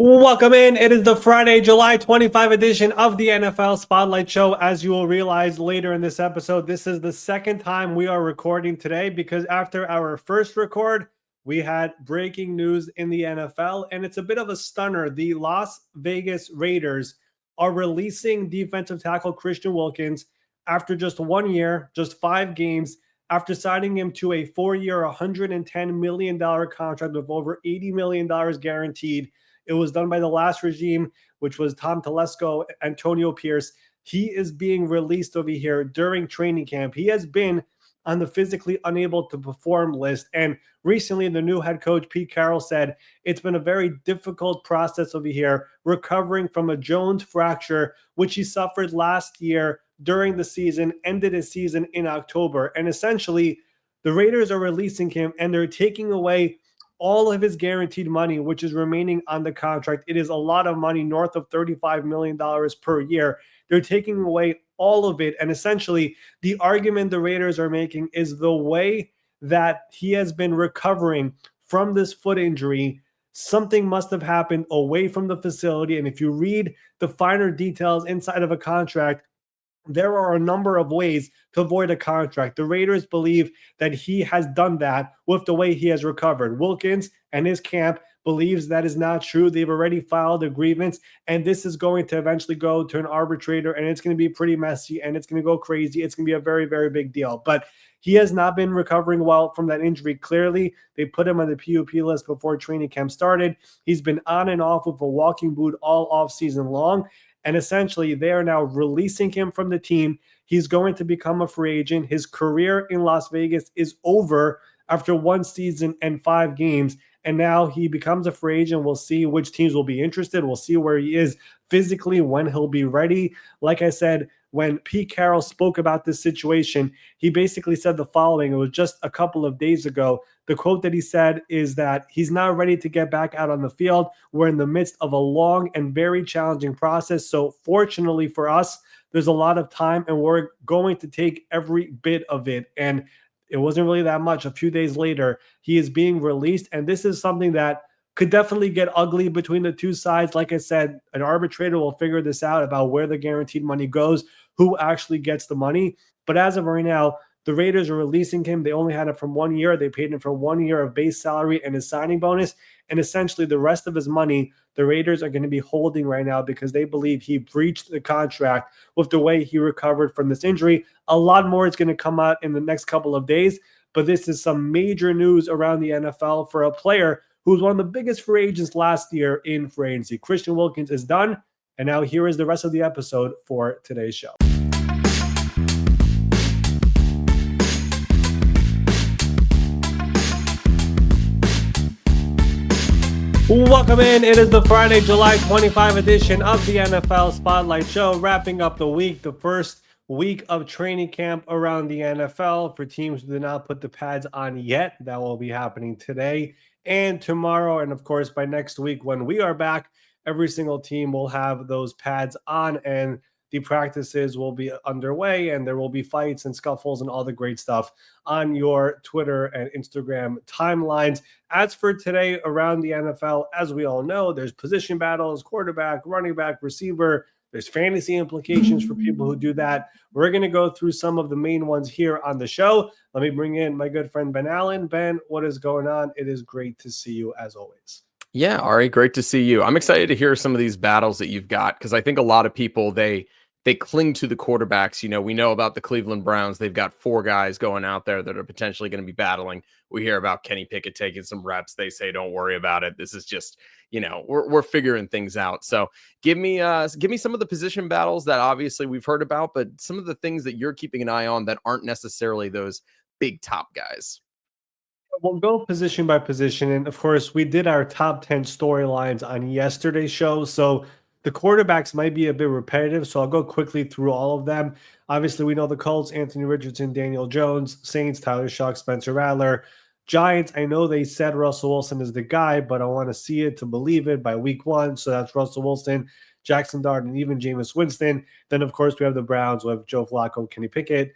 Welcome in. It is the Friday, July 25 edition of the NFL Spotlight Show. As you will realize later in this episode, this is the second time we are recording today because after our first record, we had breaking news in the NFL, and it's a bit of a stunner. The Las Vegas Raiders are releasing defensive tackle Christian Wilkins after just 1 year, just 5 games, after signing him to a 4-year, $110 million contract with over $80 million guaranteed. It was done by the last regime, which was Tom Telesco, Antonio Pierce. He is being released over here during training camp. He has been on the physically unable to perform list. And recently, the new head coach, Pete Carroll, said it's been a very difficult process over here, recovering from a Jones fracture, which he suffered last year during the season, ended his season in October. And essentially, the Raiders are releasing him and they're taking away all of his guaranteed money, which is remaining on the contract. It is a lot of money, north of $35 million per year. They're taking away all of it. And essentially, the argument the Raiders are making is the way that he has been recovering from this foot injury, something must have happened away from the facility. And if you read the finer details inside of a contract, there are a number of ways to avoid a contract. The Raiders believe that he has done that with the way he has recovered. Wilkins and his camp believes that is not true. They've already filed a grievance, and this is going to eventually go to an arbitrator, and it's going to be pretty messy, and it's going to go crazy. It's going to be a very, very big deal. But he has not been recovering well from that injury. Clearly, they put him on the PUP list before training camp started. He's been on and off with a walking boot all off season long. And essentially, they are now releasing him from the team. He's going to become a free agent. His career in Las Vegas is over after 1 season and 5 games. And now he becomes a free agent. We'll see which teams will be interested. We'll see where he is physically, when he'll be ready. Like I said, when Pete Carroll spoke about this situation, he basically said the following. It was just a couple of days ago. The quote that he said is that he's not ready to get back out on the field. We're in the midst of a long and very challenging process. So fortunately for us, there's a lot of time and we're going to take every bit of it. And it wasn't really that much. A few days later, he is being released. And this is something that could definitely get ugly between the two sides. Like I said, an arbitrator will figure this out about where the guaranteed money goes, who actually gets the money. But as of right now, the Raiders are releasing him. They only had him from 1 year. They paid him for 1 year of base salary and his signing bonus. And essentially the rest of his money, the Raiders are going to be holding right now because they believe he breached the contract with the way he recovered from this injury. A lot more is going to come out in the next couple of days. But this is some major news around the NFL for a player who was one of the biggest free agents last year in free agency. Christian Wilkins is done. And now here is the rest of the episode for today's show. Welcome in. It is the Friday, July 25 edition of the NFL Spotlight Show, wrapping up the week, the first week of training camp around the NFL for teams who did not put the pads on yet. That will be happening today and tomorrow. And of course, by next week, when we are back, every single team will have those pads on and the practices will be underway and there will be fights and scuffles and all the great stuff on your Twitter and Instagram timelines. As for today around the NFL, as we all know, there's position battles, quarterback, running back, receiver. There's fantasy implications for people who do that. We're going to go through some of the main ones here on the show. Let me bring in my good friend Ben Allen. Ben, what is going on? It is great to see you as always. Yeah, Ari, great to see you. I'm excited to hear some of these battles that you've got because I think a lot of people, they cling to the quarterbacks. You know, we know about the Cleveland Browns. They've got 4 guys going out there that are potentially going to be battling. We hear about Kenny Pickett taking some reps. They say, don't worry about it. This is just, you know, we're figuring things out. So give me some of the position battles that obviously we've heard about, but some of the things that you're keeping an eye on that aren't necessarily those big top guys. We'll go position by position. And of course, we did our top 10 storylines on yesterday's show. So the quarterbacks might be a bit repetitive. So I'll go quickly through all of them. Obviously, we know the Colts, Anthony Richardson, Daniel Jones, Saints, Tyler Shuck, Spencer Rattler. Giants, I know they said Russell Wilson is the guy, but I want to see it to believe it by week 1. So that's Russell Wilson, Jackson Dart, and even Jameis Winston. Then, of course, we have the Browns with Joe Flacco, Kenny Pickett.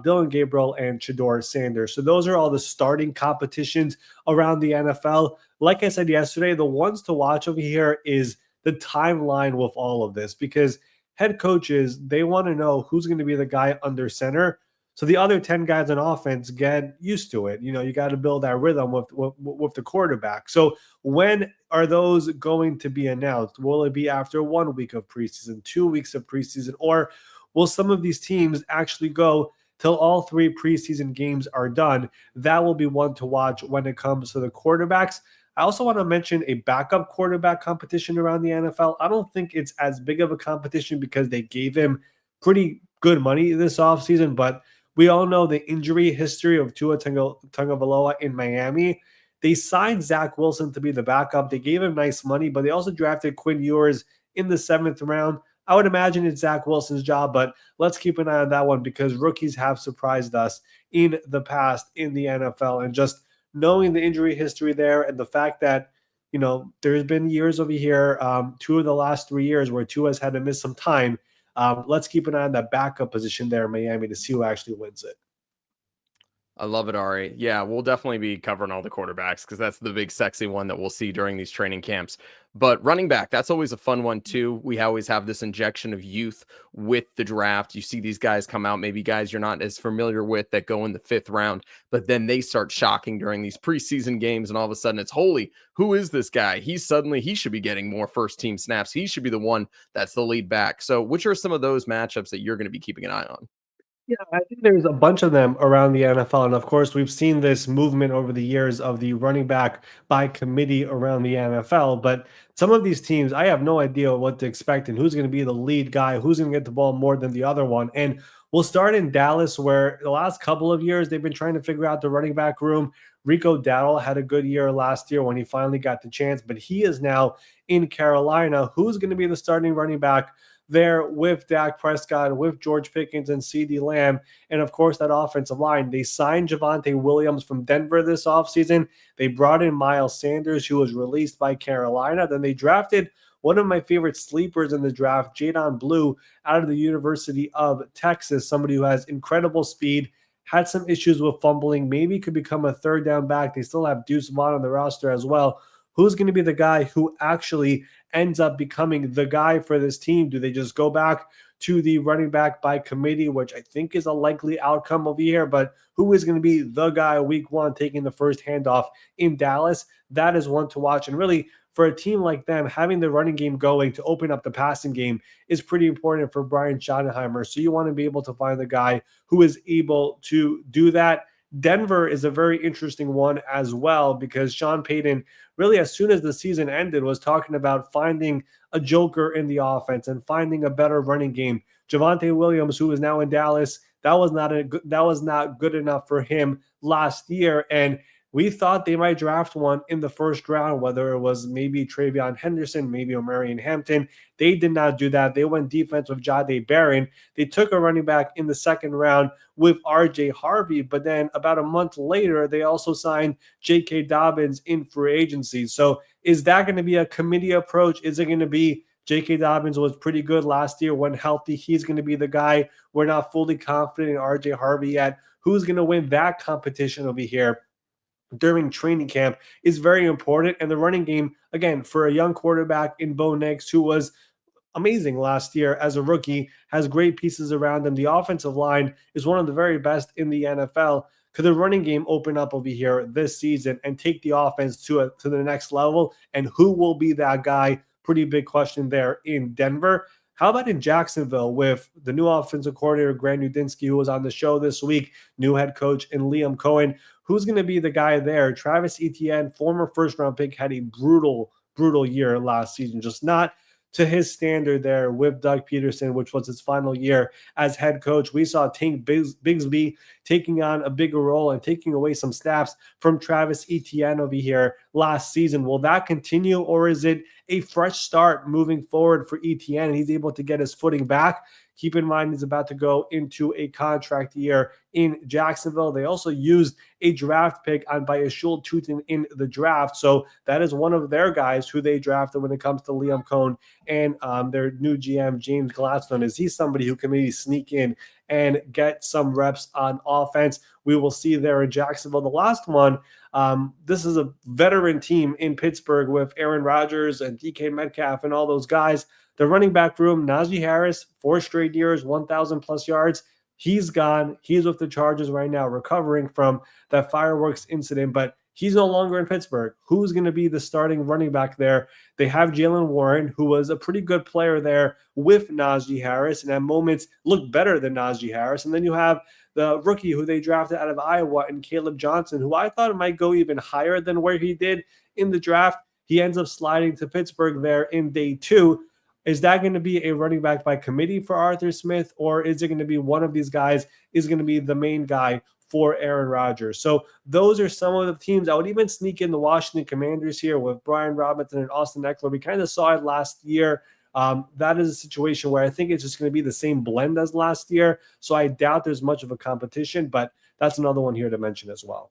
Dillon, Gabriel, and Shedeur Sanders. So those are all the starting competitions around the NFL. Like I said yesterday, the ones to watch over here is the timeline with all of this, because head coaches, they want to know who's going to be the guy under center. So the other 10 guys on offense get used to it. You got to build that rhythm with the quarterback. So when are those going to be announced? Will it be after 1 week of preseason, 2 weeks of preseason, or will some of these teams actually go till all 3 preseason games are done? That will be one to watch when it comes to the quarterbacks. I also want to mention a backup quarterback competition around the NFL. I don't think it's as big of a competition because they gave him pretty good money this offseason, but we all know the injury history of Tua Tagovailoa in Miami. They signed Zach Wilson to be the backup. They gave him nice money, but they also drafted Quinn Ewers in the 7th round. I would imagine it's Zach Wilson's job, but let's keep an eye on that one because rookies have surprised us in the past in the NFL. And just knowing the injury history there and the fact that, there's been years over here, 2 of the last 3 years where Tua has had to miss some time. Let's keep an eye on that backup position there in Miami to see who actually wins it. I love it, Ari. Yeah, we'll definitely be covering all the quarterbacks because that's the big sexy one that we'll see during these training camps. But running back, that's always a fun one too. We always have this injection of youth with the draft. You see these guys come out, maybe guys you're not as familiar with that go in the 5th round, but then they start shocking during these preseason games. And all of a sudden it's, holy, who is this guy? He should be getting more first team snaps. He should be the one that's the lead back. So which are some of those matchups that you're going to be keeping an eye on? Yeah, I think there's a bunch of them around the NFL. And of course, we've seen this movement over the years of the running back by committee around the NFL. But some of these teams, I have no idea what to expect and who's going to be the lead guy, who's going to get the ball more than the other one. And we'll start in Dallas, where the last couple of years they've been trying to figure out the running back room. Rico Dowdle had a good year last year when he finally got the chance, but he is now in Carolina. Who's going to be the starting running back there with Dak Prescott, with George Pickens and CeeDee Lamb, and of course that offensive line? They signed Javonte Williams from Denver this offseason. They brought in Miles Sanders, who was released by Carolina. Then they drafted one of my favorite sleepers in the draft, Jadon Blue, out of the University of Texas, somebody who has incredible speed, had some issues with fumbling, maybe could become a 3rd down back. They still have Deuce Vaughn on the roster as well. Who's going to be the guy who actually ends up becoming the guy for this team? Do they just go back to the running back by committee, which I think is a likely outcome over here, but who is going to be the guy week 1 taking the first handoff in Dallas? That is one to watch. And really, for a team like them, having the running game going to open up the passing game is pretty important for Brian Schottenheimer. So you want to be able to find the guy who is able to do that. Denver is a very interesting one as well, because Sean Payton, really as soon as the season ended, was talking about finding a joker in the offense and finding a better running game. Javonte Williams, who is now in Dallas, that was not good enough for him last year, and we thought they might draft one in the 1st round, whether it was maybe Travion Henderson, maybe Omarion Hampton. They did not do that. They went defense with Jahdae Barron. They took a running back in the 2nd round with RJ Harvey, but then about a month later, they also signed J.K. Dobbins in free agency. So is that going to be a committee approach? Is it going to be J.K. Dobbins was pretty good last year when healthy? He's going to be the guy. We're not fully confident in RJ Harvey yet. Who's going to win that competition over here during training camp is very important. And the running game, again, for a young quarterback in Bo Nix, who was amazing last year as a rookie, has great pieces around him. The offensive line is one of the very best in the NFL. Could the running game open up over here this season and take the offense to the next level? And who will be that guy? Pretty big question there in Denver. How about in Jacksonville with the new offensive coordinator, Grant Udinski, who was on the show this week, new head coach, and Liam Cohen? Who's going to be the guy there? Travis Etienne, former 1st-round pick, had a brutal year last season, just not to his standard there with Doug Peterson, which was his final year as head coach. We saw Tank Bigsby taking on a bigger role and taking away some snaps from Travis Etienne over here last season. Will that continue, or is it a fresh start moving forward for Etienne and he's able to get his footing back? Keep in mind, he's about to go into a contract year in Jacksonville. They also used a draft pick on Bayashul Tutin in the draft. So that is one of their guys who they drafted when it comes to Liam Cohen and their new GM, James Gladstone. Is he somebody who can maybe sneak in and get some reps on offense. We will see there in Jacksonville. The last one, this is a veteran team in Pittsburgh with Aaron Rodgers and DK Metcalf and all those guys. The running back room, Najee Harris, 4 straight years, 1,000 plus yards. He's gone. He's with the Chargers right now, recovering from that fireworks incident, but he's no longer in Pittsburgh. Who's going to be the starting running back there? They have Jalen Warren, who was a pretty good player there with Najee Harris, and at moments looked better than Najee Harris. And then you have the rookie who they drafted out of Iowa and Caleb Johnson, who I thought might go even higher than where he did in the draft. He ends up sliding to Pittsburgh there in day 2. Is that going to be a running back by committee for Arthur Smith, or is it going to be one of these guys is going to be the main guy for Aaron Rodgers? So those are some of the teams. I would even sneak in the Washington Commanders here with Brian Robinson and Austin Eckler. We kind of saw it last year. That is a situation where I think it's just going to be the same blend as last year. So I doubt there's much of a competition, but that's another one here to mention as well.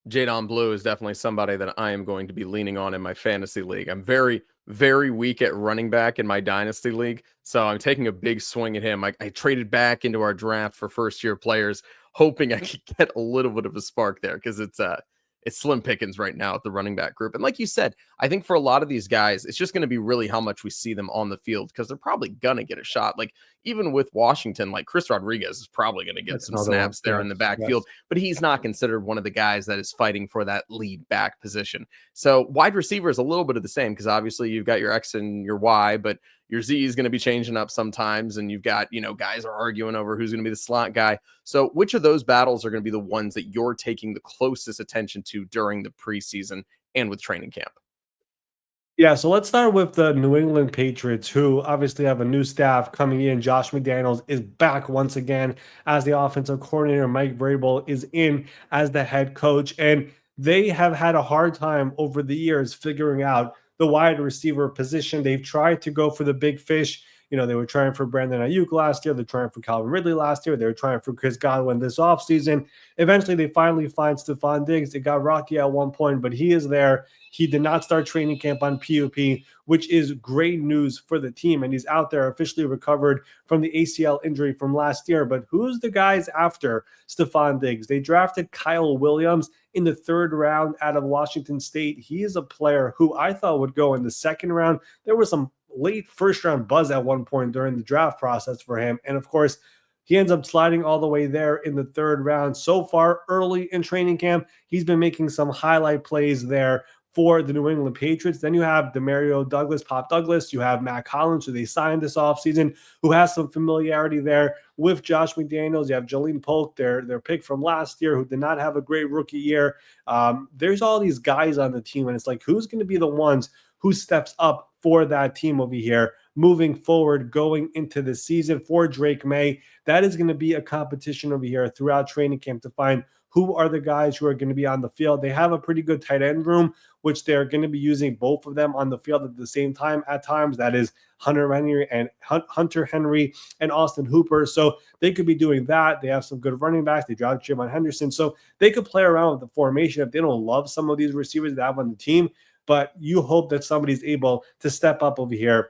Jadon Blue is definitely somebody that I am going to be leaning on in my fantasy league. I'm very, very weak at running back in my dynasty league, so I'm taking a big swing at him. I traded back into our draft for first-year players, hoping I could get a little bit of a spark there because it's slim pickings right now at the running back group. And like you said, I think for a lot of these guys, it's just going to be really how much we see them on the field because they're probably going to get a shot. Like even with Washington, like Chris Rodriguez is probably going to get some snaps there in the backfield, but he's not considered one of the guys that is fighting for that lead back position. So wide receiver is a little bit of the same because obviously you've got your X and your Y, but your Z is going to be changing up sometimes. And you've got, guys are arguing over who's going to be the slot guy. So which of those battles are going to be the ones that you're taking the closest attention to during the preseason and with training camp? Yeah, so let's start with the New England Patriots, who obviously have a new staff coming in. Josh McDaniels is back once again as the offensive coordinator. Mike Vrabel is in as the head coach, and they have had a hard time over the years figuring out the wide receiver position. They've tried to go for the big fish. They were trying for Brandon Ayuk last year. They're trying for Calvin Ridley last year. They were trying for Chris Godwin this offseason. Eventually, they finally find Stephon Diggs. It got rocky at one point, but he is there. He did not start training camp on PUP, which is great news for the team. And he's out there officially recovered from the ACL injury from last year. But who's the guys after Stephon Diggs? They drafted Kyle Williams in the 3rd round out of Washington State. He is a player who I thought would go in the 2nd round. There was some late 1st round buzz at one point during the draft process for him. And of course, he ends up sliding all the way there in the 3rd round. So far, early in training camp, he's been making some highlight plays there for the New England Patriots. Then you have Demario Douglas, Pop Douglas. You have Matt Collins, who they signed this offseason, who has some familiarity there with Josh McDaniels. You have Jalen Polk, their pick from last year, who did not have a great rookie year. There's all these guys on the team, and it's like, who's going to be the ones who steps up for that team over here moving forward, going into the season for Drake May? That is going to be a competition over here throughout training camp to find who are the guys who are going to be on the field. They have a pretty good tight end room, which they're going to be using both of them on the field at the same time at times. That is Hunter Henry and Austin Hooper. So they could be doing that. They have some good running backs. They dropped Javon Henderson. So they could play around with the formation if they don't love some of these receivers that have on the team. But you hope that somebody's able to step up over here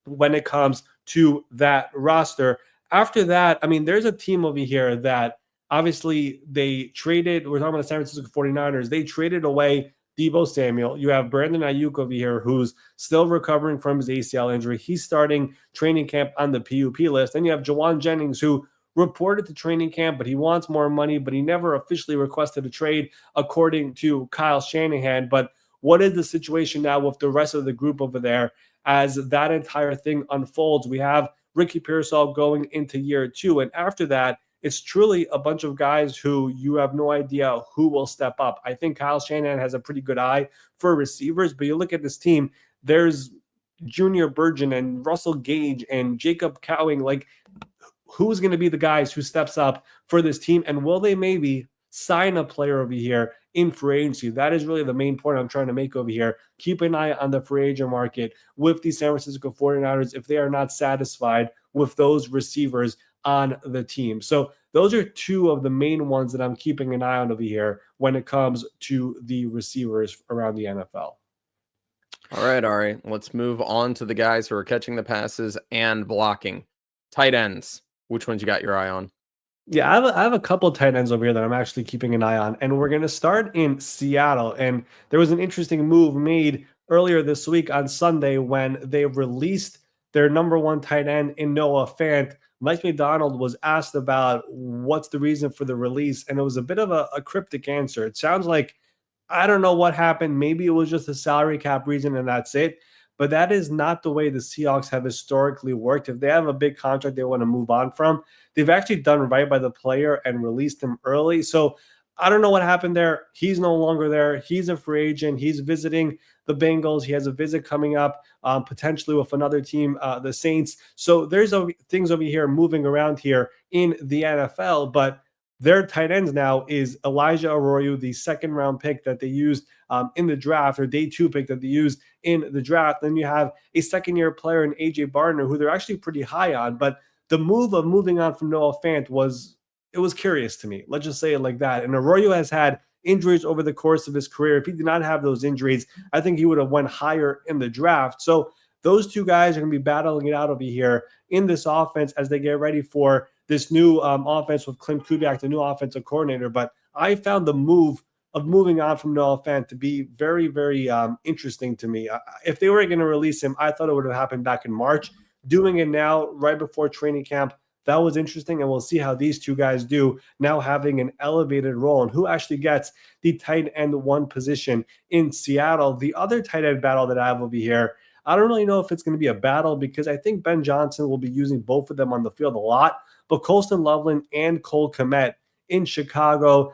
when it comes to that roster. After that, there's a team over here that obviously they traded. We're talking about the San Francisco 49ers. They traded away Deebo Samuel. You have Brandon Ayuk over here, who's still recovering from his ACL injury. He's starting training camp on the PUP list. Then you have Jawan Jennings, who reported to training camp, but he wants more money, but he never officially requested a trade, according to Kyle Shanahan. But what is the situation now with the rest of the group over there as that entire thing unfolds? We have Ricky Pearsall going into year 2. And after that, it's truly a bunch of guys who you have no idea who will step up. I think Kyle Shanahan has a pretty good eye for receivers, but you look at this team, there's Junior Burgeon and Russell Gage and Jacob Cowing. Like, who's going to be the guys who steps up for this team? And will they maybe sign a player over here in free agency? That is really the main point I'm trying to make over here. Keep an eye on the free agent market with the San Francisco 49ers if they are not satisfied with those receivers on the team. So those are 2 of the main ones that I'm keeping an eye on over here when it comes to the receivers around the NFL. All right, Ari, let's move on to the guys who are catching the passes and blocking. Tight ends. Which ones you got your eye on? Yeah, I have a couple tight ends over here that I'm actually keeping an eye on, and we're going to start in Seattle. And there was an interesting move made earlier this week on Sunday when they released their number one tight end in Noah Fant. Mike McDonald was asked about what's the reason for the release, and it was a bit of a cryptic answer. It sounds like I don't know what happened. Maybe it was just a salary cap reason, and that's it. But that is not the way the Seahawks have historically worked. If they have a big contract they want to move on from, they've actually done right by the player and released him early. So I don't know what happened there. He's no longer there. He's a free agent. He's visiting the Bengals. He has a visit coming up, potentially with another team, the Saints. So there's things over here moving around here in the NFL, but their tight ends now is Elijah Arroyo, the second round pick that they used in the draft, or day two pick that they used in the draft. Then you have a second year player in AJ Barner, who they're actually pretty high on. But the move of moving on from Noah Fant was curious to me. Let's just say it like that. And Arroyo has had injuries over the course of his career. If he did not have those injuries, I think he would have went higher in the draft. So those two guys are going to be battling it out over here in this offense as they get ready for this new offense with Clint Kubiak, the new offensive coordinator. But I found the move of moving on from Noah Fant to be very, very interesting to me. If they were going to release him, I thought it would have happened back in March. Doing it now, right before training camp, that was interesting. And we'll see how these two guys do now having an elevated role and who actually gets the tight end one position in Seattle. The other tight end battle that I have over here, I don't really know if it's going to be a battle because I think Ben Johnson will be using both of them on the field a lot. But Colston Loveland and Cole Kmet in Chicago,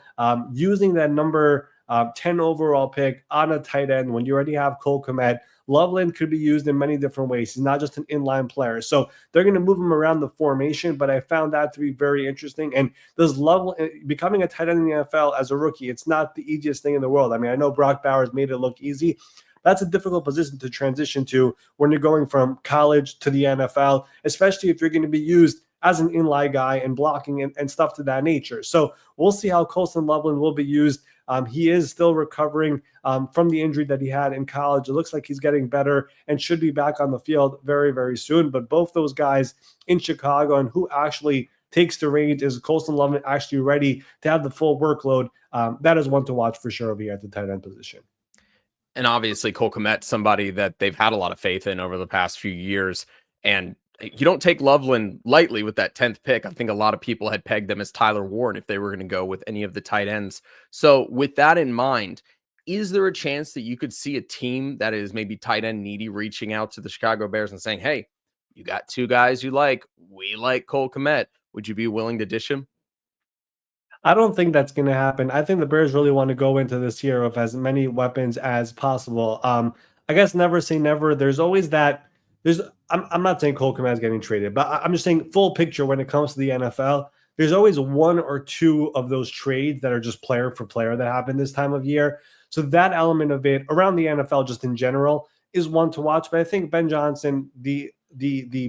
using that number 10 overall pick on a tight end when you already have Cole Kmet. Loveland could be used in many different ways. He's not just an inline player. So they're going to move him around the formation, but I found that to be very interesting. And does Loveland becoming a tight end in the NFL as a rookie, it's not the easiest thing in the world. I mean, I know Brock Bowers made it look easy. That's a difficult position to transition to when you're going from college to the NFL, especially if you're going to be used as an inline guy and blocking and stuff to that nature. So we'll see how Colston Loveland will be used. He is still recovering from the injury that he had in college. It looks like he's getting better and should be back on the field very, very soon. But both those guys in Chicago, and who actually takes the reins, is Colston Loveland actually ready to have the full workload? That is one to watch for sure over here at the tight end position. And obviously Cole Kmet, somebody that they've had a lot of faith in over the past few years. And you don't take Loveland lightly with that 10th pick. I think a lot of people had pegged them as Tyler Warren if they were going to go with any of the tight ends. So with that in mind, is there a chance that you could see a team that is maybe tight end needy reaching out to the Chicago Bears and saying, hey, you got two guys you like. We like Cole Kmet. Would you be willing to dish him? I don't think that's going to happen. I think the Bears really want to go into this year with as many weapons as possible. I guess never say never. There's always that. I'm not saying Cole Kmet is getting traded, but I'm just saying full picture when it comes to the NFL. There's always one or two of those trades that are just player for player that happen this time of year. So that element of it around the NFL, just in general, is one to watch. But I think Ben Johnson, the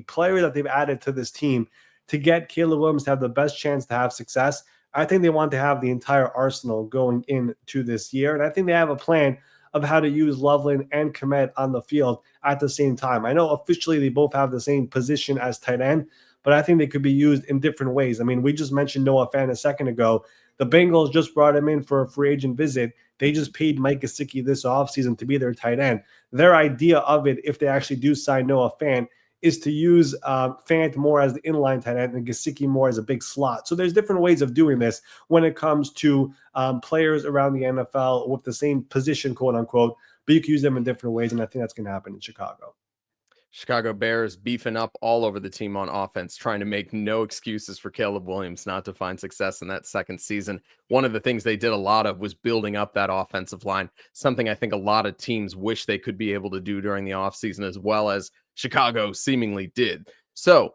player that they've added to this team to get Caleb Williams to have the best chance to have success, I think they want to have the entire arsenal going into this year. And I think they have a plan of how to use Loveland and Kmet on the field at the same time. I know officially they both have the same position as tight end, but I think they could be used in different ways. I mean, we just mentioned Noah Fant a second ago. The Bengals just brought him in for a free agent visit. They just paid Mike Gesicki this offseason to be their tight end. Their idea of it, if they actually do sign Noah Fant, is to use Fant more as the inline tight end and Gesicki more as a big slot. So there's different ways of doing this when it comes to players around the NFL with the same position, quote unquote, but you can use them in different ways, and I think that's going to happen in Chicago. Chicago Bears beefing up all over the team on offense, trying to make no excuses for Caleb Williams not to find success in that second season. One of the things they did a lot of was building up that offensive line, something I think a lot of teams wish they could be able to do during the offseason, as well as Chicago seemingly did. So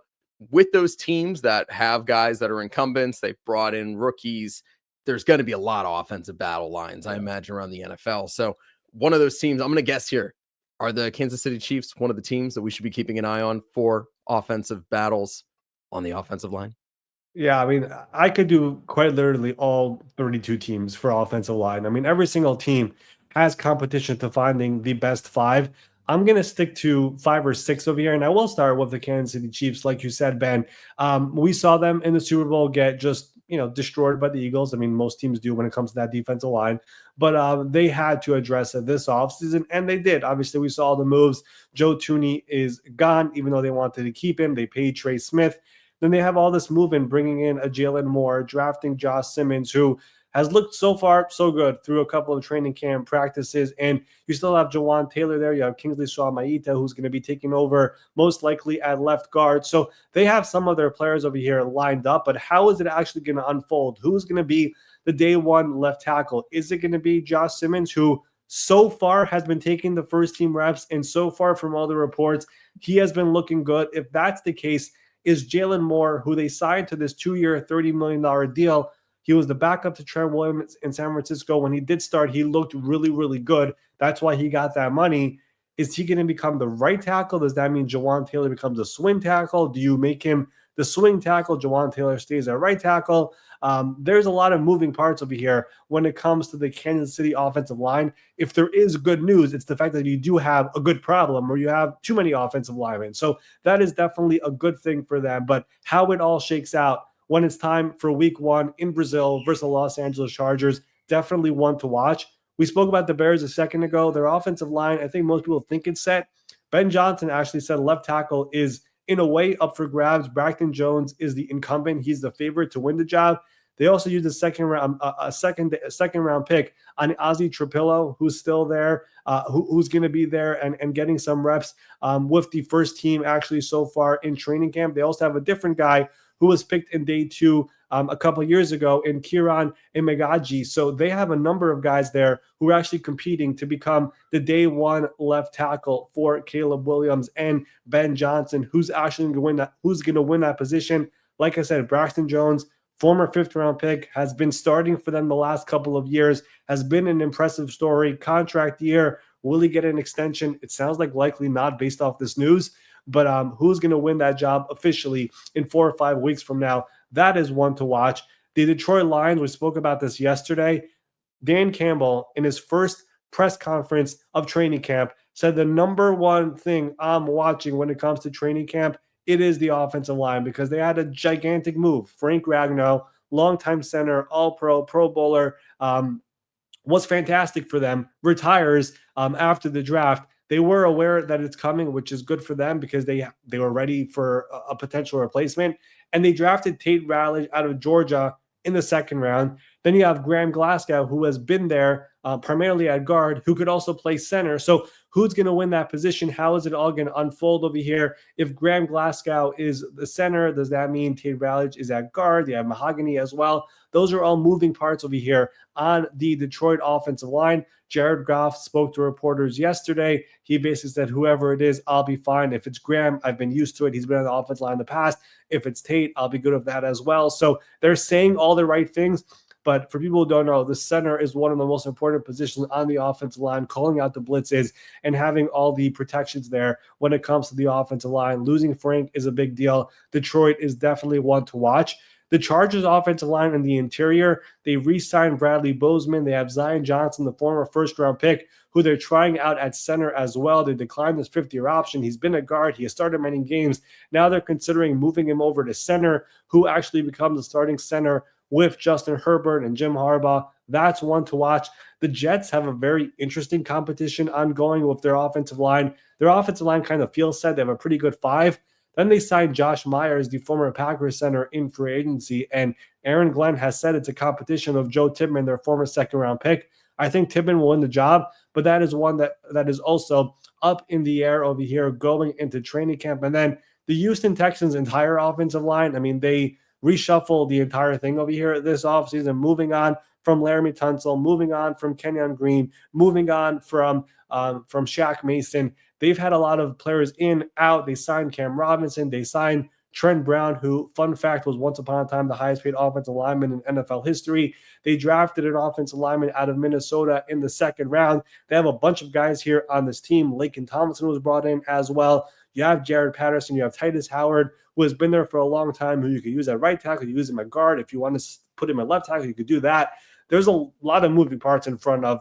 with those teams that have guys that are incumbents, they've brought in rookies, there's going to be a lot of offensive battle lines, I imagine, around the NFL. So one of those teams, I'm going to guess here, are the Kansas City Chiefs one of the teams that we should be keeping an eye on for offensive battles on the offensive line? Yeah, I mean, I could do quite literally all 32 teams for offensive line. I mean, every single team has competition to finding the best five. I'm going to stick to 5 or 6 over here, and I will start with the Kansas City Chiefs. Like you said, Ben, we saw them in the Super Bowl get just destroyed by the Eagles. I mean, most teams do when it comes to that defensive line, but they had to address it this offseason, and they did. Obviously, we saw the moves. Joe Tooney is gone, even though they wanted to keep him. They paid Trey Smith. Then they have all this movement, bringing in a Jalen Moore, drafting Josh Simmons, who has looked so far so good through a couple of training camp practices. And you still have Jawan Taylor there. You have Kingsley Shaw-Maita, who's going to be taking over most likely at left guard. So they have some of their players over here lined up, but how is it actually going to unfold? Who's going to be the day one left tackle? Is it going to be Josh Simmons, who so far has been taking the first team reps, and so far from all the reports, he has been looking good? If that's the case, is Jalen Moore, who they signed to this 2-year, $30 million deal, he was the backup to Trent Williams in San Francisco. When he did start, he looked really, really good. That's why he got that money. Is he going to become the right tackle? Does that mean Jawan Taylor becomes a swing tackle? Do you make him the swing tackle? Jawan Taylor stays at right tackle. There's a lot of moving parts over here when it comes to the Kansas City offensive line. If there is good news, it's the fact that you do have a good problem or you have too many offensive linemen. So that is definitely a good thing for them. But how it all shakes out when it's time for week 1 in Brazil versus the Los Angeles Chargers, definitely one to watch. We spoke about the Bears a second ago. Their offensive line, I think most people think it's set. Ben Johnson actually said left tackle is in a way up for grabs. Braxton Jones is the incumbent. He's the favorite to win the job. They also used a second round pick on Ozzie Trapillo, who's still there, who's going to be there and getting some reps with the first team actually so far in training camp. They also have a different guy who was picked in day 2 a couple of years ago in Kieran Imagaji. So they have a number of guys there who are actually competing to become the day 1 left tackle for Caleb Williams and Ben Johnson, who's actually going to win that, who's going to win that position. Like I said, Braxton Jones, former 5th-round pick, has been starting for them the last couple of years, has been an impressive story. Contract year, will he get an extension? It sounds like likely not based off this news. But who's going to win that job officially in 4 or 5 weeks from now? That is one to watch. The Detroit Lions, we spoke about this yesterday. Dan Campbell, in his first press conference of training camp, said the number one thing I'm watching when it comes to training camp, it is the offensive line, because they had a gigantic move. Frank Ragnow, longtime center, all-pro, Pro Bowler, was fantastic for them, retires after the draft. They were aware that it's coming, which is good for them because they were ready for a potential replacement. And they drafted Tate Ratledge out of Georgia in the 2nd round. Then you have Graham Glasgow, who has been there primarily at guard, who could also play center. So who's going to win that position? How is it all going to unfold over here? If Graham Glasgow is the center, does that mean Tate Ratledge is at guard? You have Mahogany as well. Those are all moving parts over here on the Detroit offensive line. Jared Goff spoke to reporters yesterday. He basically said, whoever it is, I'll be fine. If it's Graham, I've been used to it. He's been on the offensive line in the past. If it's Tate, I'll be good with that as well. So they're saying all the right things. But for people who don't know, the center is one of the most important positions on the offensive line, calling out the blitzes and having all the protections there when it comes to the offensive line. Losing Frank is a big deal. Detroit is definitely one to watch. The Chargers offensive line in the interior, they re-signed Bradley Bozeman. They have Zion Johnson, the former 1st-round pick, who they're trying out at center as well. They declined his 5th-year option. He's been a guard. He has started many games. Now they're considering moving him over to center, who actually becomes the starting center with Justin Herbert and Jim Harbaugh. That's one to watch. The Jets have a very interesting competition ongoing with their offensive line. Their offensive line kind of feels set. They have a pretty good 5. Then they signed Josh Myers, the former Packers center, in free agency. And Aaron Glenn has said it's a competition of Joe Tippmann, their former 2nd-round pick. I think Tippmann will win the job, but that is one that is also up in the air over here going into training camp. And then the Houston Texans' entire offensive line, I mean, they reshuffle the entire thing over here this offseason, moving on from Laramie Tunsil, moving on from Kenyon Green, moving on from Shaq Mason. They've had a lot of players in, out. They signed Cam Robinson. They signed Trent Brown, who, fun fact, was once upon a time the highest paid offensive lineman in NFL history. They drafted an offensive lineman out of Minnesota in the 2nd round. They have a bunch of guys here on this team. Laken Tomlinson was brought in as well. You have Jared Patterson. You have Titus Howard, who has been there for a long time, who you could use at right tackle. You use him at guard. If you want to put him at left tackle, you could do that. There's a lot of moving parts in front of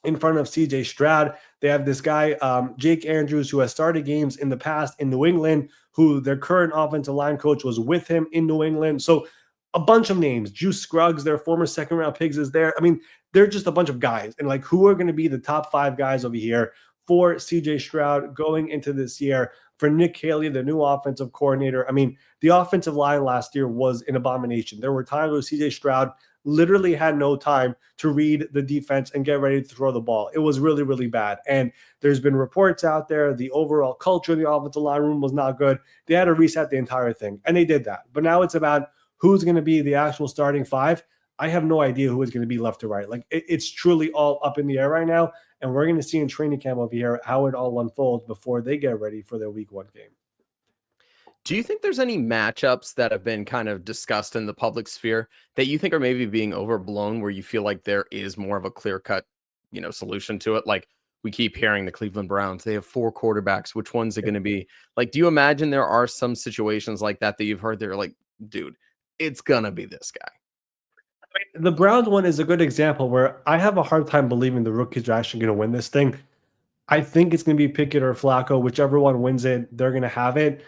in front of CJ Stroud. They have this guy, Jake Andrews, who has started games in the past in New England, who their current offensive line coach was with him in New England. So a bunch of names. Juice Scruggs, their former second round picks, is there. I mean, they're just a bunch of guys. And like, who are going to be the top 5 guys over here for CJ Stroud going into this year? For Nick Haley, the new offensive coordinator, I mean, the offensive line last year was an abomination. There were times where CJ Stroud literally had no time to read the defense and get ready to throw the ball. It was really, really bad. And there's been reports out there. The overall culture in the offensive line room was not good. They had to reset the entire thing, and they did that. But now it's about who's going to be the actual starting 5. I have no idea who is going to be left to right. Like, it's truly all up in the air right now. And we're going to see in training camp over here how it all unfolds before they get ready for their week 1 game. Do you think there's any matchups that have been kind of discussed in the public sphere that you think are maybe being overblown, where you feel like there is more of a clear-cut, solution to it? Like, we keep hearing the Cleveland Browns, they have 4 quarterbacks. Which one's it going to be? Like, do you imagine there are some situations like that you've heard they're like, dude, it's going to be this guy? I mean, the Browns one is a good example where I have a hard time believing the rookies are actually going to win this thing. I think it's going to be Picket or Flacco. Whichever one wins it, they're going to have it.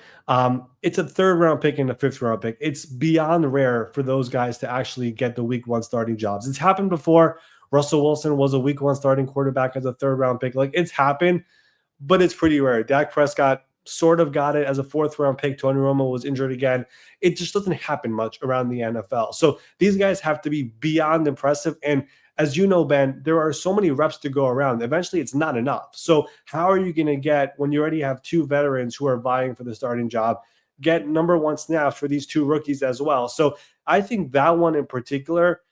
It's a 3rd round pick and a 5th round pick. It's beyond rare for those guys to actually get the week 1 starting jobs. It's happened before. Russell Wilson was a week 1 starting quarterback as a 3rd round pick. Like, it's happened, but it's pretty rare. Dak Prescott sort of got it as a 4th round pick. Tony Romo was injured again. It just doesn't happen much around the NFL. So these guys have to be beyond impressive. And as you know, Ben, there are so many reps to go around. Eventually, it's not enough. So how are you going to get, when you already have 2 veterans who are vying for the starting job, get number 1 snaps for these 2 rookies as well? So I think that one in particular,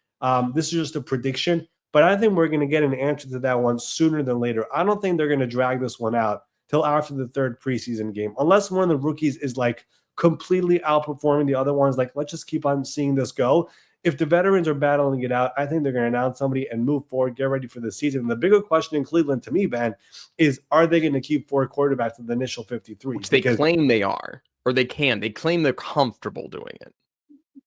this is just a prediction, but I think we're going to get an answer to that one sooner than later. I don't think they're going to drag this one out till after the 3rd preseason game, unless one of the rookies is like completely outperforming the other ones. Like, let's just keep on seeing this go. If the veterans are battling it out, I think they're going to announce somebody and move forward, get ready for the season. And the bigger question in Cleveland to me, Ben, is are they going to keep 4 quarterbacks in the initial 53? Which they claim they are, or they can. They claim they're comfortable doing it.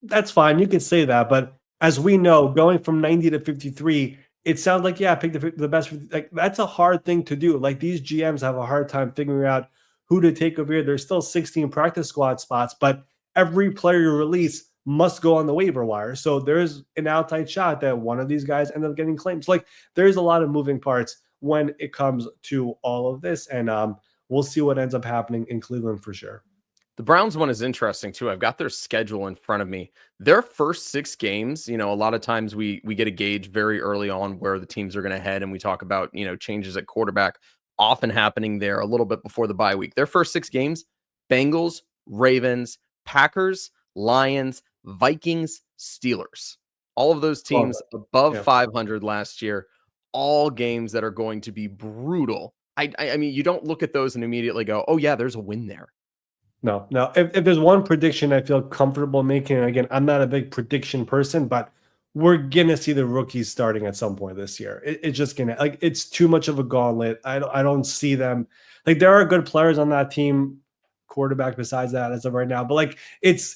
That's fine. You can say that. But as we know, going from 90 to 53, it sounds like, yeah, pick the best. Like, that's a hard thing to do. Like, these GMs have a hard time figuring out who to take over here. There's still 16 practice squad spots, but every player you release must go on the waiver wire. So there's an outside shot that one of these guys end up getting claims. Like, there's a lot of moving parts when it comes to all of this. And we'll see what ends up happening in Cleveland for sure. The Browns one is interesting too. I've got their schedule in front of me. Their first 6 games, a lot of times we get a gauge very early on where the teams are going to head, and we talk about, changes at quarterback often happening there a little bit before the bye week. Their first 6 games: Bengals, Ravens, Packers, Lions, Vikings, Steelers. All of those teams above 500 last year, all games that are going to be brutal. I mean, you don't look at those and immediately go, oh yeah, there's a win there. No. If there's one prediction I feel comfortable making, and again, I'm not a big prediction person, but we're gonna see the rookies starting at some point this year. It's just gonna, like, it's too much of a gauntlet. I don't see them. Like, there are good players on that team, quarterback besides that as of right now, but like, it's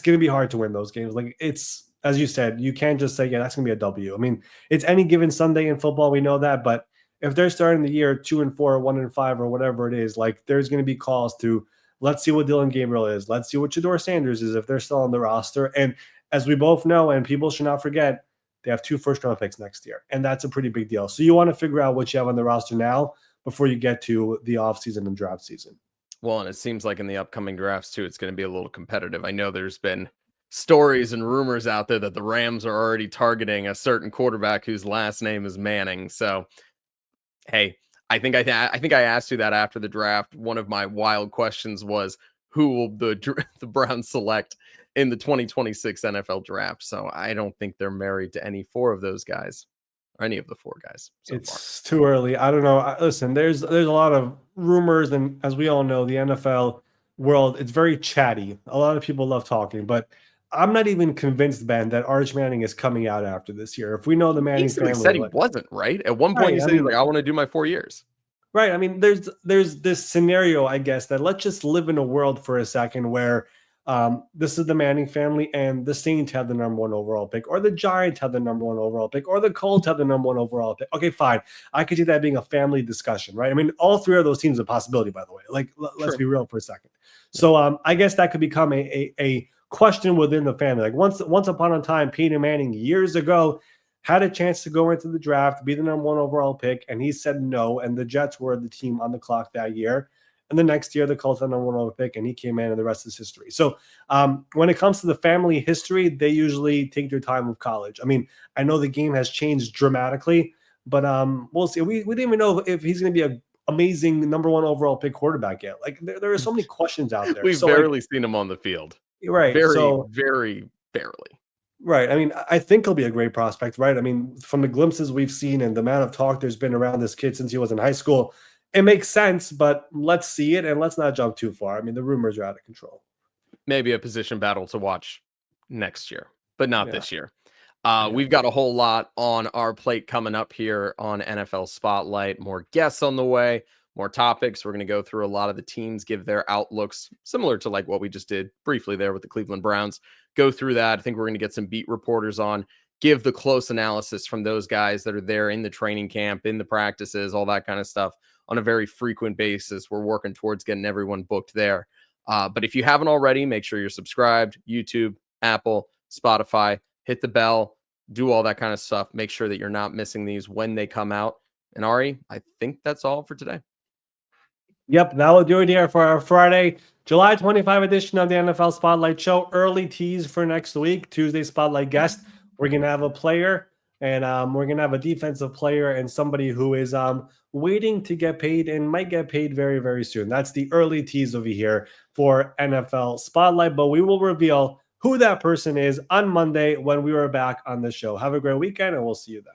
gonna be hard to win those games. Like, it's, as you said, you can't just say, yeah, that's gonna be a W. I mean, it's any given Sunday in football, we know that, but if they're starting the year 2-4, 1-5, or whatever it is, like, there's gonna be calls to, let's see what Dillon Gabriel is. Let's see what Shedeur Sanders is if they're still on the roster. And as we both know, and people should not forget, they have 2 first-round picks next year, and that's a pretty big deal. So you want to figure out what you have on the roster now before you get to the offseason and draft season. Well, and it seems like in the upcoming drafts, too, it's going to be a little competitive. I know there's been stories and rumors out there that the Rams are already targeting a certain quarterback whose last name is Manning. So, hey, I think I asked you that after the draft. One of my wild questions was, who will the Browns select in the 2026 NFL draft? So I don't think they're married to any 4 of those guys, or any of the 4 guys. It's too early. I don't know. Listen, there's a lot of rumors, and as we all know, the NFL world, it's very chatty. A lot of people love talking, but I'm not even convinced, Ben, that Arch Manning is coming out after this year. If we know the Manning family, said he wasn't, right? At one point, he said, I want to do my 4 years. Right. I mean, there's this scenario, I guess, that let's just live in a world for a second where this is the Manning family, and the Saints have the number 1 overall pick, or the Giants have the number 1 overall pick, or the Colts have the number 1 overall pick. Okay, fine. I could see that being a family discussion, right? I mean, all 3 of those teams are a possibility, by the way. Like, let's be real for a second. So I guess that could become a question within the family. Like once upon a time, Peyton Manning years ago had a chance to go into the draft, be the number 1 overall pick, and he said no. And the Jets were the team on the clock that year. And the next year, the Colts had the number 1 overall pick, and he came in, and the rest is history. So when it comes to the family history, they usually take their time with college. I mean, I know the game has changed dramatically, but we'll see. We didn't even know if he's going to be an amazing number 1 overall pick quarterback yet. Like there are so many questions out there. We've barely seen him on the field. Right. Very barely. Right. I mean, I think he'll be a great prospect, right? I mean, from the glimpses we've seen and the amount of talk there's been around this kid since he was in high school, it makes sense, but let's see it and let's not jump too far. I mean, the rumors are out of control. Maybe a position battle to watch next year, but not this year. Yeah. We've got a whole lot on our plate coming up here on NFL Spotlight. More guests on the way, more topics. We're going to go through a lot of the teams, give their outlooks, similar to like what we just did briefly there with the Cleveland Browns. Go through that. I think we're going to get some beat reporters on, give the close analysis from those guys that are there in the training camp, in the practices, all that kind of stuff on a very frequent basis. We're working towards getting everyone booked there. But if you haven't already, make sure you're subscribed. YouTube, Apple, Spotify, hit the bell, do all that kind of stuff. Make sure that you're not missing these when they come out. And Ari, I think that's all for today. Yep, that will do it here for our Friday, July 25 edition of the NFL Spotlight Show. Early tease for next week. Tuesday Spotlight guest. We're going to have a player, and we're going to have a defensive player and somebody who is waiting to get paid and might get paid very, very soon. That's the early tease over here for NFL Spotlight, but we will reveal who that person is on Monday when we are back on the show. Have a great weekend, and we'll see you then.